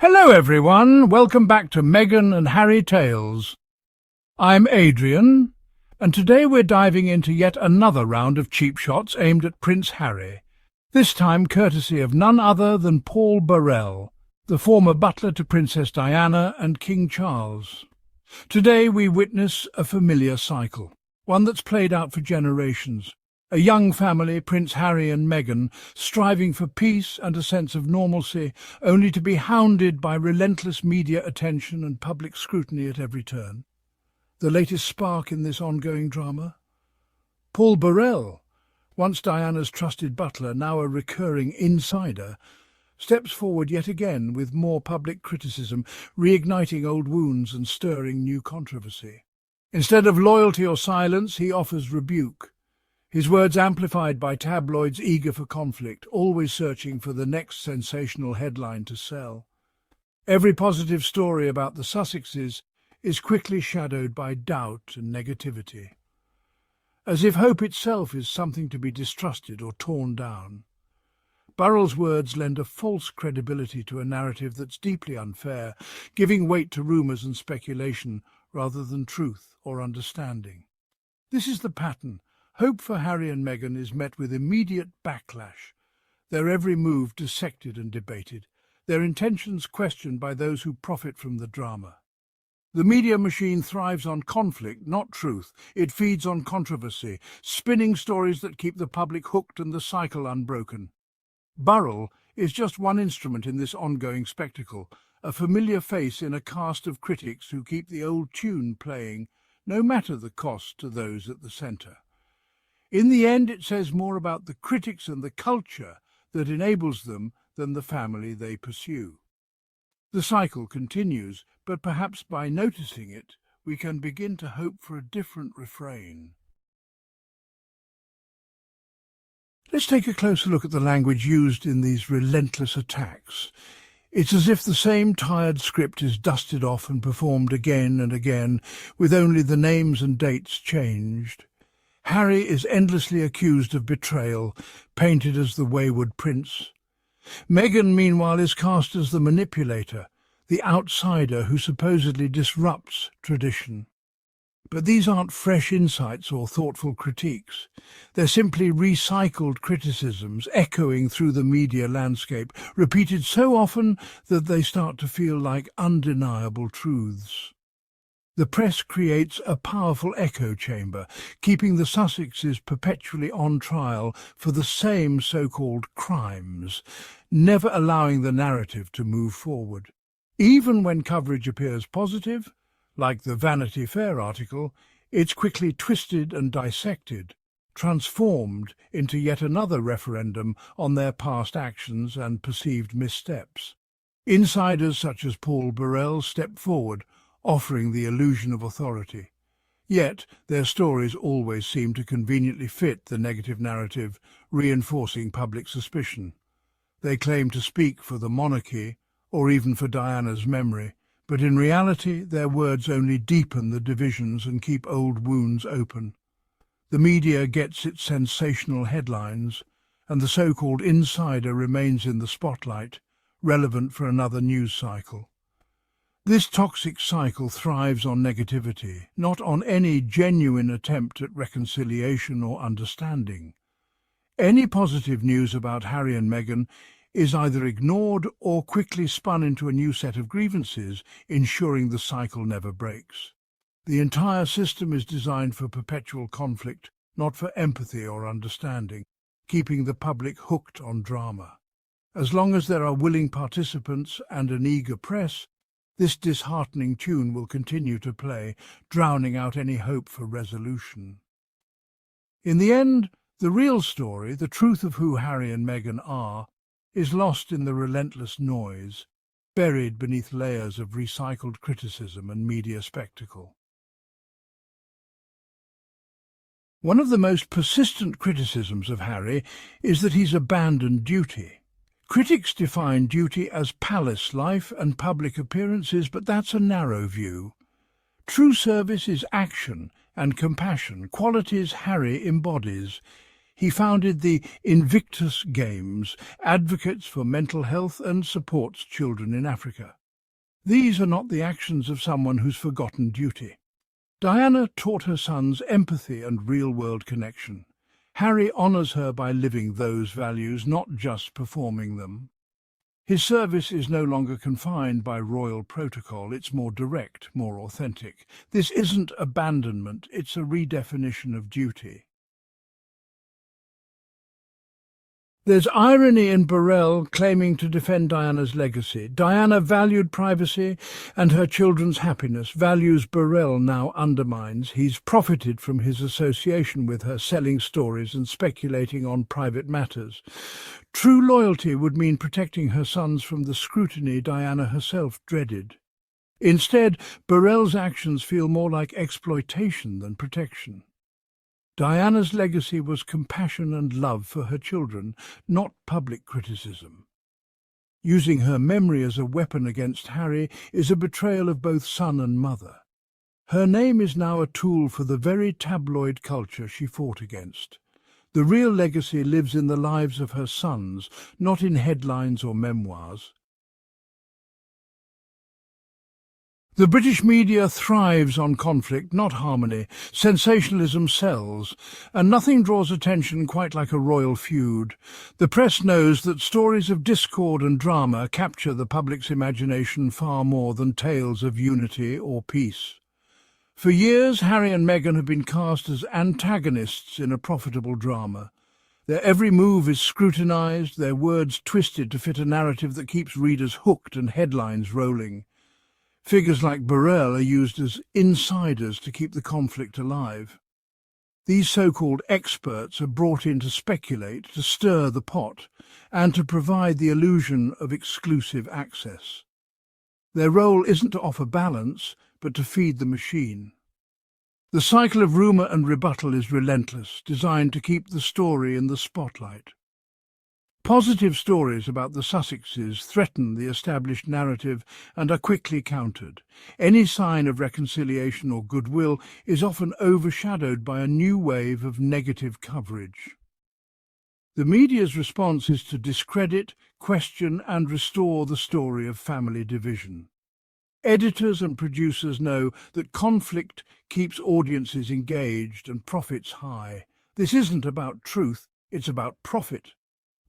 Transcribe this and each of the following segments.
Hello everyone, welcome back to Meghan and Harry Tales. I'm Adrian, and today we're diving into yet another round of cheap shots aimed at Prince Harry, this time courtesy of none other than Paul Burrell, the former butler to Princess Diana and King Charles. Today we witness a familiar cycle, one that's played out for generations. A young family, Prince Harry and Meghan, striving for peace and a sense of normalcy, only to be hounded by relentless media attention and public scrutiny at every turn. The latest spark in this ongoing drama? Paul Burrell, once Diana's trusted butler, now a recurring insider, steps forward yet again with more public criticism, reigniting old wounds and stirring new controversy. Instead of loyalty or silence, he offers rebuke. His words amplified by tabloids eager for conflict, always searching for the next sensational headline to sell. Every positive story about the Sussexes is quickly shadowed by doubt and negativity, as if hope itself is something to be distrusted or torn down. Burrell's words lend a false credibility to a narrative that's deeply unfair, giving weight to rumours and speculation rather than truth or understanding. This is the pattern. Hope for Harry and Meghan is met with immediate backlash, their every move dissected and debated, their intentions questioned by those who profit from the drama. The media machine thrives on conflict, not truth. It feeds on controversy, spinning stories that keep the public hooked and the cycle unbroken. Burrell is just one instrument in this ongoing spectacle, a familiar face in a cast of critics who keep the old tune playing, no matter the cost to those at the centre. In the end, it says more about the critics and the culture that enables them than the family they pursue. The cycle continues, but perhaps by noticing it, we can begin to hope for a different refrain. Let's take a closer look at the language used in these relentless attacks. It's as if the same tired script is dusted off and performed again and again, with only the names and dates changed. Harry is endlessly accused of betrayal, painted as the wayward prince. Meghan, meanwhile, is cast as the manipulator, the outsider who supposedly disrupts tradition. But these aren't fresh insights or thoughtful critiques. They're simply recycled criticisms echoing through the media landscape, repeated so often that they start to feel like undeniable truths. The press creates a powerful echo chamber, keeping the Sussexes perpetually on trial for the same so-called crimes, never allowing the narrative to move forward. Even when coverage appears positive, like the Vanity Fair article, it's quickly twisted and dissected, transformed into yet another referendum on their past actions and perceived missteps. Insiders such as Paul Burrell step forward, offering the illusion of authority. Yet their stories always seem to conveniently fit the negative narrative, reinforcing public suspicion. They claim to speak for the monarchy, or even for Diana's memory, but in reality their words only deepen the divisions and keep old wounds open. The media gets its sensational headlines, and the so-called insider remains in the spotlight, relevant for another news cycle. This toxic cycle thrives on negativity, not on any genuine attempt at reconciliation or understanding. Any positive news about Harry and Meghan is either ignored or quickly spun into a new set of grievances, ensuring the cycle never breaks. The entire system is designed for perpetual conflict, not for empathy or understanding, keeping the public hooked on drama. As long as there are willing participants and an eager press, this disheartening tune will continue to play, drowning out any hope for resolution. In the end, the real story, the truth of who Harry and Meghan are, is lost in the relentless noise, buried beneath layers of recycled criticism and media spectacle. One of the most persistent criticisms of Harry is that he's abandoned duty. Critics define duty as palace life and public appearances, but that's a narrow view. True service is action and compassion, qualities Harry embodies. He founded the Invictus Games, advocates for mental health and supports children in Africa. These are not the actions of someone who's forgotten duty. Diana taught her sons empathy and real-world connection. Harry honours her by living those values, not just performing them. His service is no longer confined by royal protocol. It's more direct, more authentic. This isn't abandonment, it's a redefinition of duty. There's irony in Burrell claiming to defend Diana's legacy. Diana valued privacy and her children's happiness, values Burrell now undermines. He's profited from his association with her, selling stories and speculating on private matters. True loyalty would mean protecting her sons from the scrutiny Diana herself dreaded. Instead, Burrell's actions feel more like exploitation than protection. Diana's legacy was compassion and love for her children, not public criticism. Using her memory as a weapon against Harry is a betrayal of both son and mother. Her name is now a tool for the very tabloid culture she fought against. The real legacy lives in the lives of her sons, not in headlines or memoirs. The British media thrives on conflict, not harmony. Sensationalism sells, and nothing draws attention quite like a royal feud. The press knows that stories of discord and drama capture the public's imagination far more than tales of unity or peace. For years, Harry and Meghan have been cast as antagonists in a profitable drama. Their every move is scrutinised, their words twisted to fit a narrative that keeps readers hooked and headlines rolling. Figures like Burrell are used as insiders to keep the conflict alive. These so-called experts are brought in to speculate, to stir the pot, and to provide the illusion of exclusive access. Their role isn't to offer balance, but to feed the machine. The cycle of rumour and rebuttal is relentless, designed to keep the story in the spotlight. Positive stories about the Sussexes threaten the established narrative and are quickly countered. Any sign of reconciliation or goodwill is often overshadowed by a new wave of negative coverage. The media's response is to discredit, question and restore the story of family division. Editors and producers know that conflict keeps audiences engaged and profits high. This isn't about truth, it's about profit.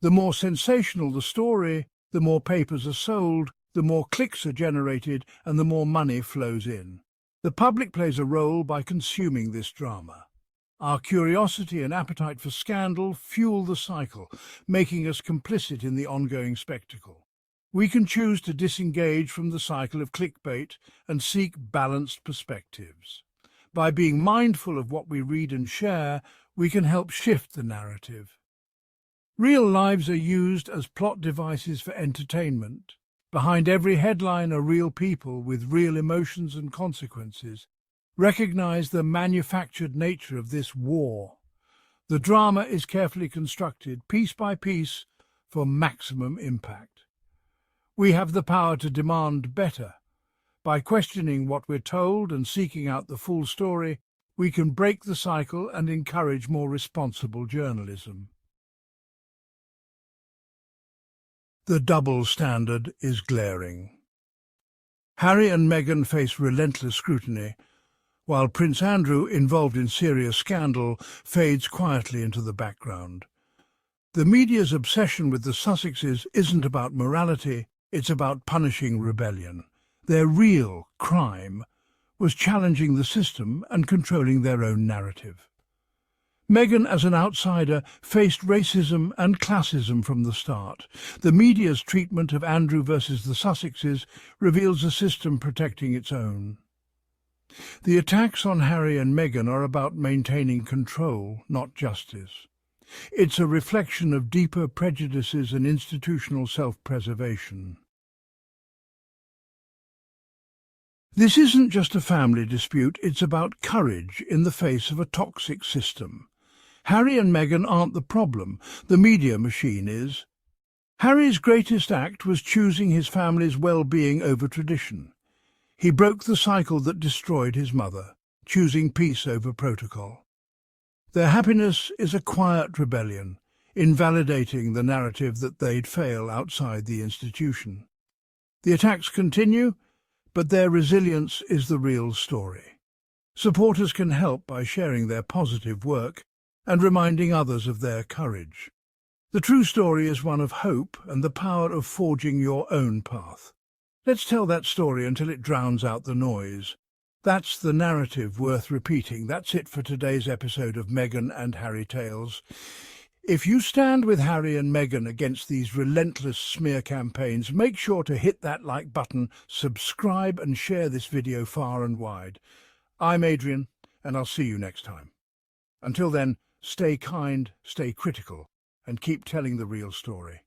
The more sensational the story, the more papers are sold, the more clicks are generated, and the more money flows in. The public plays a role by consuming this drama. Our curiosity and appetite for scandal fuel the cycle, making us complicit in the ongoing spectacle. We can choose to disengage from the cycle of clickbait and seek balanced perspectives. By being mindful of what we read and share, we can help shift the narrative. Real lives are used as plot devices for entertainment. Behind every headline are real people with real emotions and consequences. Recognize the manufactured nature of this war. The drama is carefully constructed, piece by piece, for maximum impact. We have the power to demand better. By questioning what we're told and seeking out the full story, we can break the cycle and encourage more responsible journalism. The double standard is glaring. Harry and Meghan face relentless scrutiny, while Prince Andrew, involved in serious scandal, fades quietly into the background. The media's obsession with the Sussexes isn't about morality, it's about punishing rebellion. Their real crime was challenging the system and controlling their own narrative. Meghan, as an outsider, faced racism and classism from the start. The media's treatment of Andrew versus the Sussexes reveals a system protecting its own. The attacks on Harry and Meghan are about maintaining control, not justice. It's a reflection of deeper prejudices and institutional self-preservation. This isn't just a family dispute, it's about courage in the face of a toxic system. Harry and Meghan aren't the problem, the media machine is. Harry's greatest act was choosing his family's well-being over tradition. He broke the cycle that destroyed his mother, choosing peace over protocol. Their happiness is a quiet rebellion, invalidating the narrative that they'd fail outside the institution. The attacks continue, but their resilience is the real story. Supporters can help by sharing their positive work and reminding others of their courage. The true story is one of hope and the power of forging your own path. Let's tell that story until it drowns out the noise. That's the narrative worth repeating. That's it for today's episode of Meghan and Harry Tales. If you stand with Harry and Meghan against these relentless smear campaigns, make sure to hit that like button, subscribe and share this video far and wide. I'm Adrian, and I'll see you next time. Until then, stay kind, stay critical, and keep telling the real story.